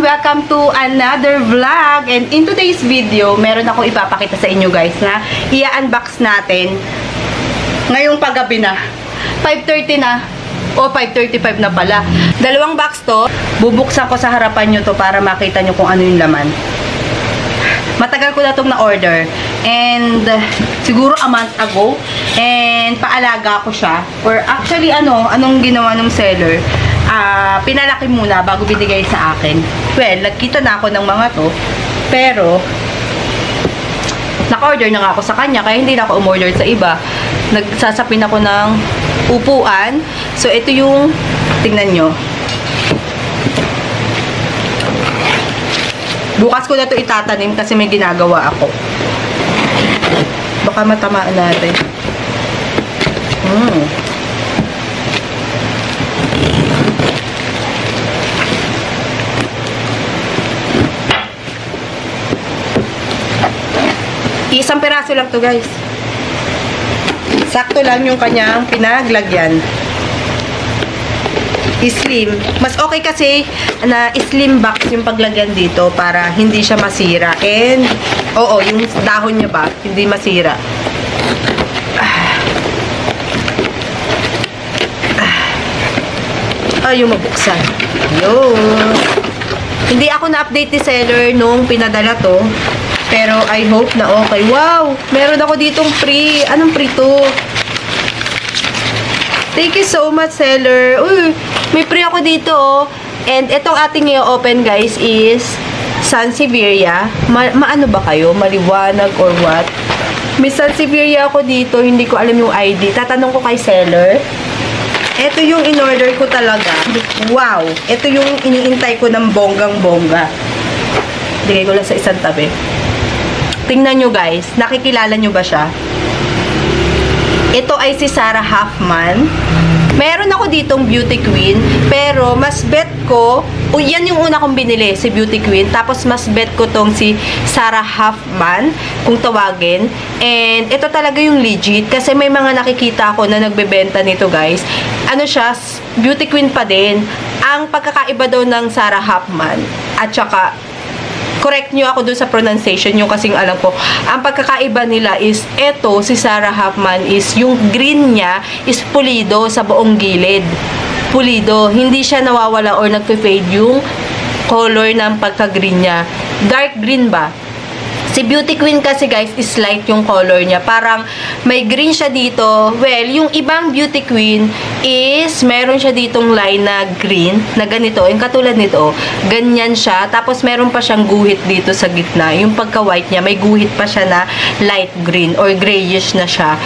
welcome to another vlog. And in today's video, meron ako ipapakita sa inyo guys na i-unbox natin ngayong paggabi na. 5:30 na. O 5:35 na pala. Dalawang box to. Bubuksan ko sa harapan nyo to para makita nyo kung ano yung laman. Matagal ko na itong na-order. And siguro a month ago. And paalaga ko siya. Or actually anong ginawa ng seller? Pinalaki muna bago binigay sa akin. Well, nagkita na ako ng mga to. Pero naka-order na nga ako sa kanya. Kaya hindi na ako umorder sa iba. Nagsasapin ako ng upuan. So, ito yung tingnan nyo. Bukas ko na ito itatanim kasi may ginagawa ako. Baka matamaan natin. Isang piraso lang to guys. Sakto lang yung kanyang pinaglagyan. Slim. Mas okay kasi na slim box yung paglagyan dito para hindi siya masira. And, oo, yung dahon niya ba, hindi masira. Yung mabuksan. Yun. Hindi ako na-update ni seller nung pinadala to. Pero I hope na okay. Wow! Meron ako ditong free. Anong free to? Thank you so much, seller. Uy, may free ako dito, oh. And itong ating i-open, guys, is Sansevieria. Maano ba kayo? Maliwanag or what? May Sansevieria ako dito. Hindi ko alam yung ID. Tatanong ko kay seller. Ito yung in-order ko talaga. Wow! Ito yung iniintay ko ng bonggang-bongga. Digay ko lang sa isang tabi. Tingnan nyo, guys. Nakikilala nyo ba siya? Ito ay si Sarah Huffman. Meron ako ditong Beauty Queen, pero mas bet ko, yan yung una kong binili, si Beauty Queen. Tapos mas bet ko tong si Sarah Huffman, kung tawagin. And ito talaga yung legit, kasi may mga nakikita ako na nagbebenta nito guys. Ano siya, Beauty Queen pa din. Ang pagkakaiba daw ng Sarah Huffman, at saka correct nyo ako dun sa pronunciation nyo kasing alam ko. Ang pagkakaiba nila is, eto, si Sarah Huffman is, yung green niya is pulido sa buong gilid. Pulido. Hindi siya nawawala or nagpe-fade yung color ng pagka-green niya. Dark green ba? Si Beauty Queen kasi guys is light yung color niya. Parang may green siya dito. Well, yung ibang Beauty Queen is meron siya ditong line na green na ganito. Yung katulad nito. Ganyan siya. Tapos meron pa siyang guhit dito sa gitna. Yung pagka-white niya, may guhit pa siya na light green or grayish na siya.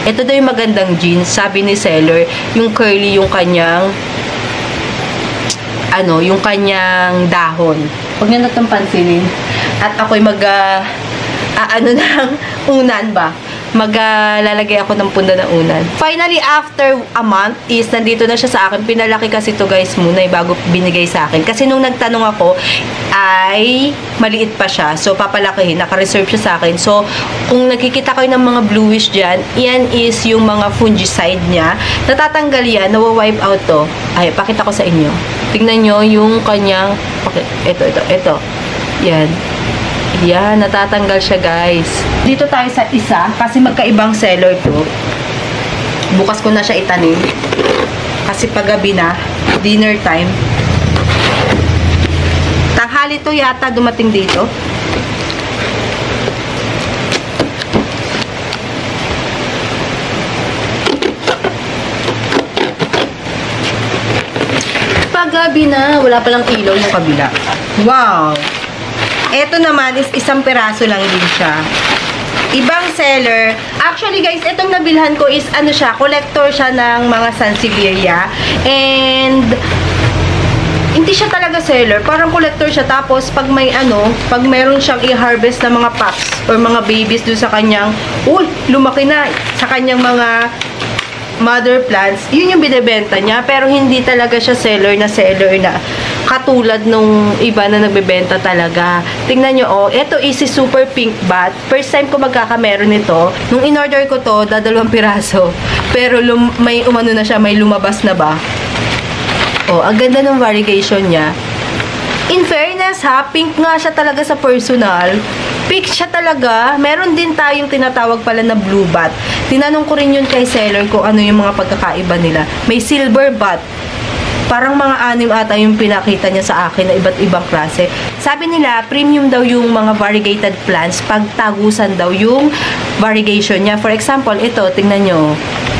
Ito daw yung magandang jeans. Sabi ni seller, yung curly yung kanyang yung kanyang dahon. Huwag niyo na itong pansinin. At ako'y ng unan ba? Maglalagay ako ng punda ng unan. Finally, after a month is nandito na siya sa akin. Pinalaki kasi to guys muna bago binigay sa akin. Kasi nung nagtanong ako, ay maliit pa siya. So, papalakihin. Naka-reserve siya sa akin. So, kung nakikita kayo ng mga bluish dyan, yan is yung mga fungicide niya. Natatanggal yan. Nawa-wipe out to. Ay, pakita ko sa inyo. Tingnan nyo yung kanyang... Okay, ito. Yan. Yan, natatanggal siya guys. Dito tayo sa isa, kasi magkaibang seller to. Bukas ko na siya itanim. Kasi paggabi na, dinner time. Tanghali to yata dumating dito. Paggabi na, wala palang ilaw yung kabila. Wow! Ito naman is isang piraso lang din siya. Ibang seller. Actually guys, itong nabilhan ko is collector siya ng mga Sansevieria. And hindi siya talaga seller. Parang collector siya. Tapos pag may pag meron siyang i-harvest na mga pups or mga babies doon sa kanyang, lumaki na sa kanyang mga mother plants, yun yung binebenta niya. Pero hindi talaga siya seller na katulad nung iba na nagbebenta talaga. Tingnan nyo, ito is si Super Pink Bat. First time ko magkakameron nito. Nung in-order ko to, dadalawang piraso. Pero may umano na siya, may lumabas na ba? Ang ganda ng variegation niya. In fairness, fairness ha, pink nga siya talaga sa personal. Pink siya talaga. Meron din tayong tinatawag pala na blue bat. Tinanong ko rin yun kay seller kung ano yung mga pagkakaiba nila. May silver bat. Parang mga 6 ata yung pinakita niya sa akin na iba't ibang klase. Sabi nila, premium daw yung mga variegated plants pag tagusan daw yung variegation niya. For example, ito, tingnan nyo.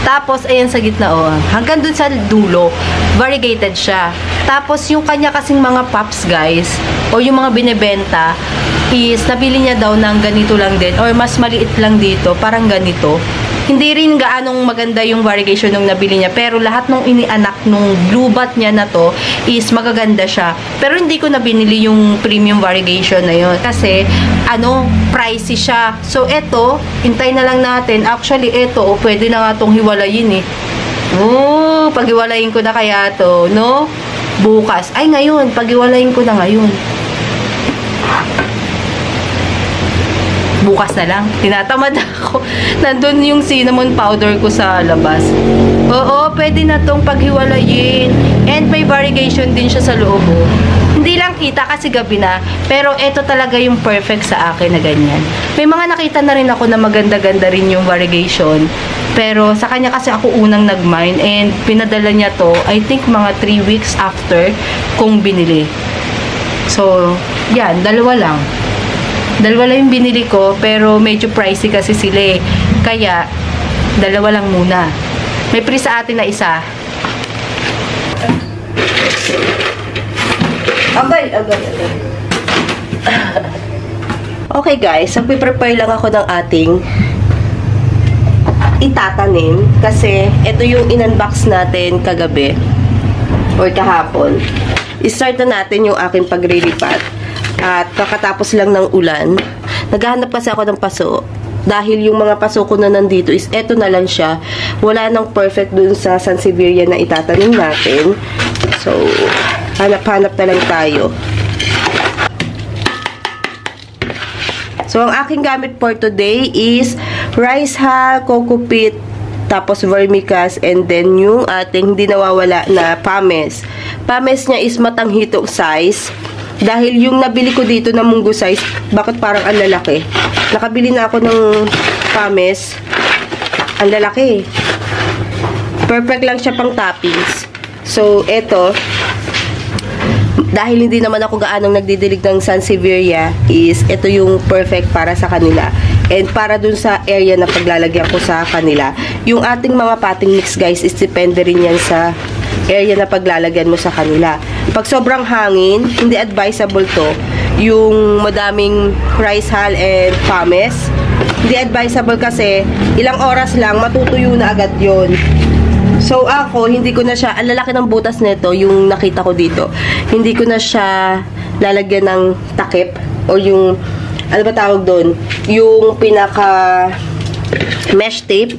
Tapos, ayan sa gitna, oh. Hanggang dun sa dulo, variegated siya. Tapos, yung kanya kasing mga pops, guys, o yung mga binebenta, is nabili niya daw ng ganito lang din, or mas maliit lang dito, parang ganito. Hindi rin gaanong maganda yung variegation nung nabili niya. Pero lahat nung inianak nung blue bat niya na to is magaganda siya. Pero hindi ko na binili yung premium variegation na yun. Kasi, pricey siya. So, eto, hintay na lang natin. Actually, eto, pwede na nga tong hiwalayin eh. Paghiwalayin ko na kaya to, no? Bukas. Ay, ngayon. Paghiwalayin ko na ngayon. Bukas na lang. Tinatamad ako. Nandun yung cinnamon powder ko sa labas. Oo, pwede na tong paghiwalayin. And may variegation din siya sa loob. Hindi lang kita kasi gabi na. Pero ito talaga yung perfect sa akin na ganyan. May mga nakita na rin ako na maganda-ganda rin yung variegation. Pero sa kanya kasi ako unang nag-mine. And pinadala niya to, I think mga 3 weeks after kung binili. So, yan. Dalawa lang yung binili ko, pero medyo pricey kasi sila eh. Kaya, dalawa lang muna. May free sa atin na isa. Agay. Okay guys, magpiprepare lang ako ng ating itatanim. Kasi, ito yung in-unbox natin kagabi or kahapon. I-start na natin yung aking paglilipat. At kakatapos lang ng ulan. Naghahanap kasi ako ng paso. Dahil yung mga paso ko na nandito is eto na lang siya. Wala nang perfect dun sa Sansevieria na itatanim natin. So, hanap-hanap na lang tayo. So, ang aking gamit for today is rice hull, coco peat, tapos vermicast, and then yung ating hindi nawawala na pames. Pames niya is matanghitong size. Dahil yung nabili ko dito na munggo size, bakit parang ang lalaki? Nakabili na ako ng pames. Ang lalaki. Perfect lang siya pang toppings. So, eto. Dahil hindi naman ako gaanong nagdidilig ng Sansevieria, is ito yung perfect para sa kanila. And para dun sa area na paglalagyan ko sa kanila. Yung ating mga potting mix, guys, is depende rin yan sa area na paglalagyan mo sa kanila. Pag sobrang hangin, hindi advisable to. Yung madaming rice hull and pames, hindi advisable kasi ilang oras lang matutuyo na agad yon. So ako, hindi ko na siya, ang lalaki ng butas nito, yung nakita ko dito, hindi ko na siya lalagyan ng takip o yung, ano ba tawag doon, yung pinaka mesh tape.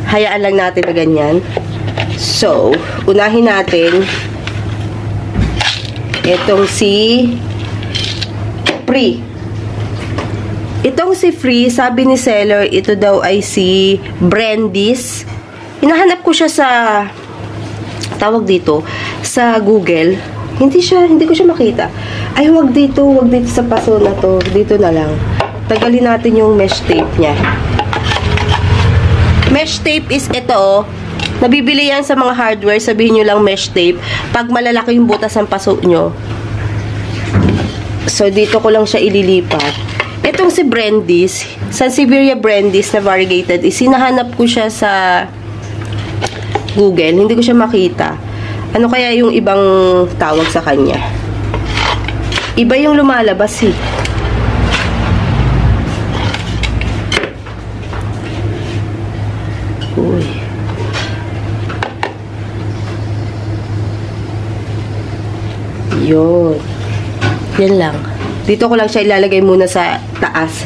Hayaan lang natin na ganyan. So, unahin natin itong si Free. Itong si Free, sabi ni seller, ito daw ay si Brandy's. Hinahanap ko siya sa tawag sa Google. Hindi ko siya makita. Ay, wag dito sa paso na to. Dito na lang. Tagalin natin yung mesh tape niya. Mesh tape is ito, nabibili yan sa mga hardware, sabihin nyo lang mesh tape. Pag malalaki yung butas ng paso nyo. So, dito ko lang siya ililipat. Itong si Brandy's, Sansevieria Brandy's na variegated, hinahanap ko siya sa Google. Hindi ko siya makita. Ano kaya yung ibang tawag sa kanya? Iba yung lumalabas eh. Uy. Yun. Yan lang. Dito ko lang siya ilalagay muna sa taas.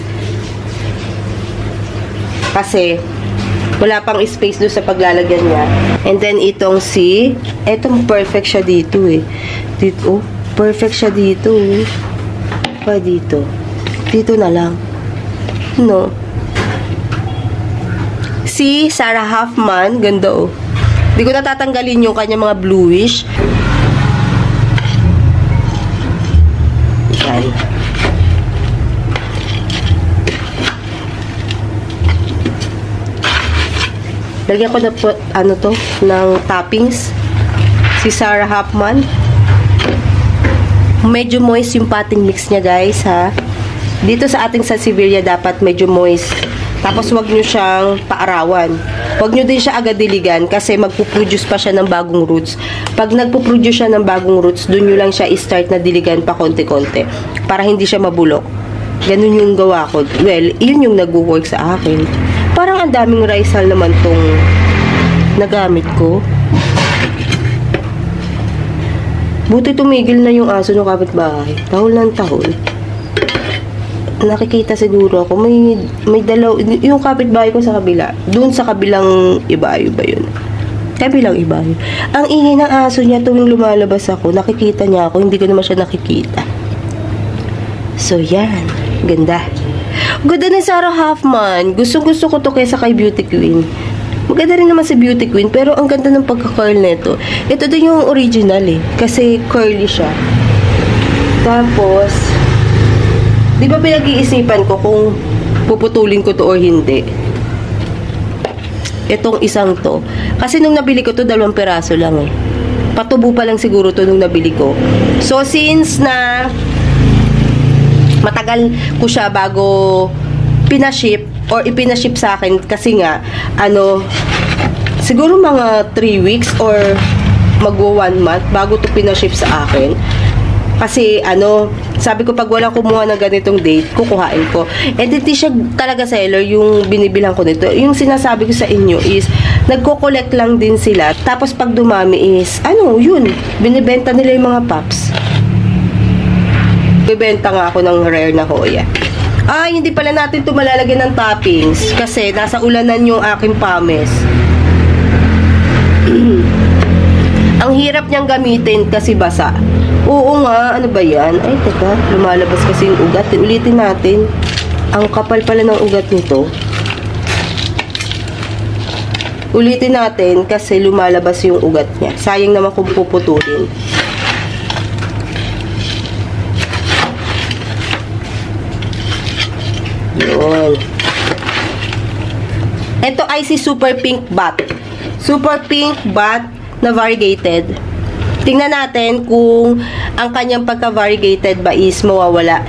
Kasi, wala pang space doon sa paglalagyan niya. And then, itong perfect siya dito eh. Dito, perfect siya dito eh. Pa dito. Dito na lang. No. Si Sarah Huffman, ganda oh. Hindi ko natatanggalin yung kanya mga bluish. Lagyan ko na po, ng toppings. Si Sarah Hoffman. Medyo moist yung potting mix niya, guys, ha. Dito sa ating Sansevieria, dapat medyo moist. Tapos, wag nyo siyang paarawan. Wag nyo din siya agad diligan kasi magpuproduce pa siya ng bagong roots. Pag nagpuproduce siya ng bagong roots, dun nyo lang siya i-start na diligan pa konti-konti. Para hindi siya mabulok. Ganun yung gawa ko. Well, yun yung nag-work sa akin. Parang ang daming Rizal naman tong nagamit ko. Buti tumigil na yung aso ng kapitbahay. Tahol ng tahol. Nakikita siguro ako. May dalaw. Yung kapitbahay ko sa kabila. Doon sa kabilang ibayo ba yun? Kabilang ibayo. Ang ingay ng aso niya tuwing lumalabas ako. Nakikita niya ako. Hindi ko naman siya nakikita. So, yan. Ganda. Ganda ni Sarah Hoffman. Gusto ko to kaysa kay Beauty Queen. Maganda rin naman si Beauty Queen, pero ang ganda ng pagka-curl nito. Ito din yung original eh, kasi curly siya. Tapos, di ba pinag-iisipan ko kung puputulin ko to or hindi? Itong isang to. Kasi nung nabili ko to, 2 piraso lang eh. Patubo pa lang siguro to nung nabili ko. So, since na matagal ko siya bago pinaship or ipinaship sa akin kasi nga siguro mga 3 weeks or magwa 1 month bago to pinaship sa akin kasi sabi ko pag walang kumuha ng ganitong date kukuhain ko, and hindi siya talaga seller yung binibilang ko nito. Yung sinasabi ko sa inyo is nagko-collect lang din sila, tapos pag dumami is yun, binibenta nila yung mga pups. Bibenta nga ako ng rare na Hoya. Ay, hindi pala natin ito malalagyan ng toppings kasi nasa ulanan yung aking pames. Ang hirap niyang gamitin kasi basa. Oo nga, ano ba yan? Ay, teka, lumalabas kasi yung ugat. Ulitin natin. Ang kapal pala ng ugat nito. Ulitin natin kasi lumalabas yung ugat niya. Sayang naman kung puputulin. Yun. Ito ay si Super Pink Bat. Super Pink Bat na variegated. Tingnan natin kung ang kanyang pagka-variegated ba is mawawala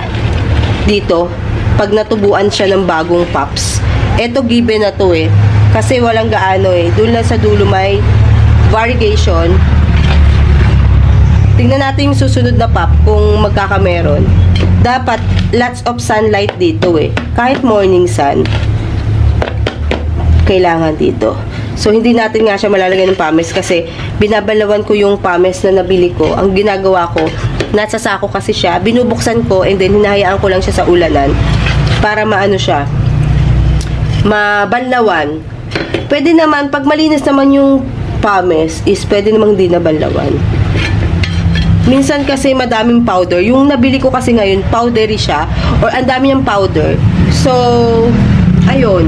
dito pag natubuan siya ng bagong pups. Ito given na to eh. Kasi walang gaano eh. Doon lang sa dulo may variegation. Tingnan natin yung susunod na pop kung magkakameron. Dapat lots of sunlight dito eh. Kahit morning sun, kailangan dito. So, hindi natin nga siya malalagyan ng pames kasi binabalawan ko yung pames na nabili ko. Ang ginagawa ko, nasa sako kasi siya, binubuksan ko and then hinahayaan ko lang siya sa ulanan para siya, mabanlawan. Pwede naman, pag malinis naman yung pames, is pwede namang di nabanlawan. Minsan kasi madaming powder. Yung nabili ko kasi ngayon, powdery siya. Or ang dami niyang powder. So, ayun.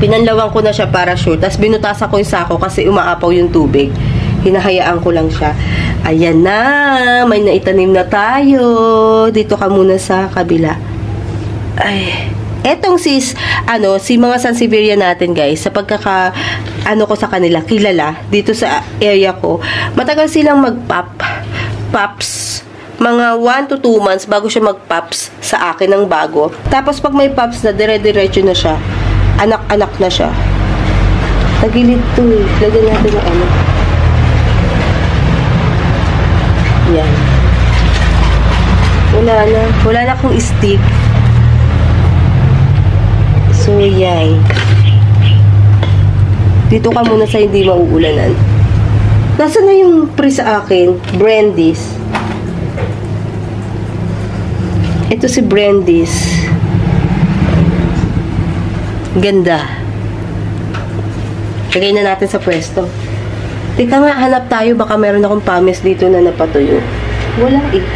Pinanlawan ko na siya para sure. Tapos binutasan ko yung sako kasi umaapaw yung tubig. Hinahayaan ko lang siya. Ayan na. May naitanim na tayo. Dito ka muna sa kabila. Ay. Etong si mga Sansevieria natin guys, sa pagkaka ko sa kanila, kilala dito sa area ko, matagal silang mag-pops. Mga 1 to 2 months bago siya mag-pops sa akin ng bago. Tapos pag may pops na, dire-diretso na siya. Anak-anak na siya. Tagilid to eh. Lagyan natin ng Yan. Wala na akong stick. So, yan. Dito ka muna sa hindi mauulanan. Nasaan na yung pre sa akin? Brandies. Ito si Brandies. Ganda. Lagay na natin sa pwesto. Teka nga, hanap tayo. Baka meron akong pames dito na napatuyo. Wala eh.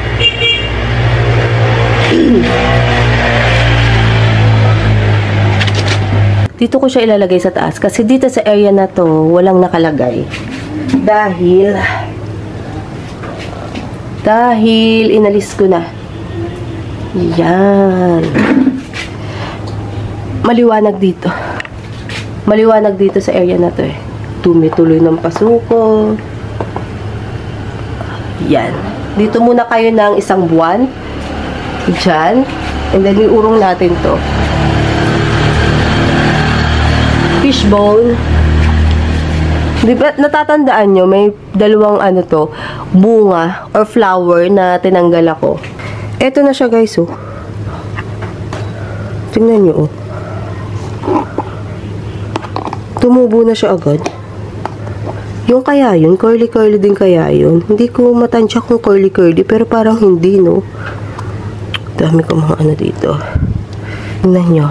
Dito ko siya ilalagay sa taas. Kasi dito sa area na to, walang nakalagay. Dahil inalis ko na. Yan. Maliwanag dito. Maliwanag dito sa area na to eh. Tumituloy ng pasuko. Yan. Dito muna kayo ng isang buwan. Diyan. And then, iurong natin to. Fishbone. Di ba, natatandaan nyo, may dalawang bunga or flower na tinanggal ako. Eto na siya, guys, oh. Tingnan nyo, oh. Tumubo na siya agad. Yung kaya yun, curly-curly din kaya yun. Hindi ko matansya kung curly-curly, pero parang hindi, no? Dami ko mga dito. Tingnan nyo.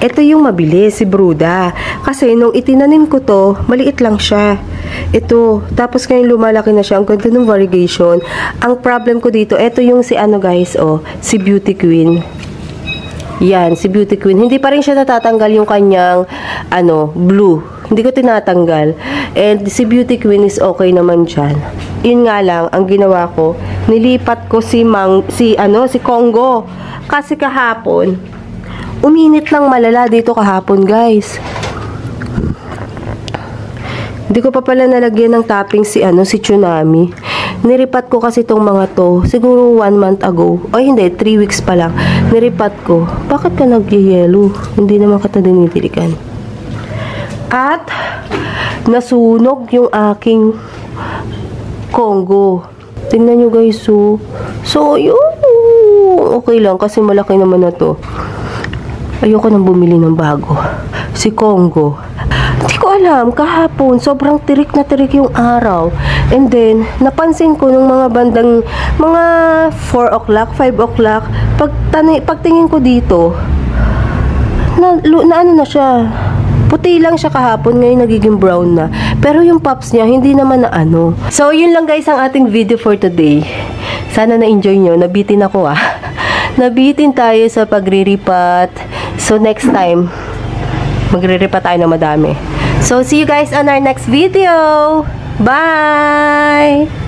Ito yung mabilis, si Bruda. Kasi nung itinanim ko to, maliit lang siya. Ito. Tapos ngayon lumalaki na siya. Ang ganda ng variegation. Ang problem ko dito, ito yung si guys, oh. Si Beauty Queen. Yan, si Beauty Queen. Hindi pa rin siya natatanggal yung kanyang, blue. Hindi ko tinatanggal. And si Beauty Queen is okay naman dyan. Yun nga lang, ang ginawa ko, nilipat ko si Congo. Kasi kahapon, uminit ng malala dito kahapon, guys. Hindi ko pa pala nalagyan ng topping si Tsunami. Niripat ko kasi itong mga to. Siguro 1 month ago. O hindi, 3 weeks pa lang. Niripat ko. Bakit ka nag-yellow? Hindi naman kita dinitilikan. At, nasunog yung aking Congo. Tingnan nyo, guys, so. So, yun. Okay lang kasi malaki naman na to. Ayoko nang bumili ng bago. Si Congo. Hindi ko alam, kahapon, sobrang tirik na tirik yung araw. And then, napansin ko nung mga bandang, mga 4 o'clock, 5 o'clock, pagtingin ko dito, na siya. Puti lang siya kahapon, ngayon nagiging brown na. Pero yung pops niya, hindi naman na So, yun lang guys ang ating video for today. Sana na-enjoy nyo. Nabitin ako Nabitin tayo sa pagriripat. So, next time, magriripat tayo na madami. So, see you guys on our next video. Bye!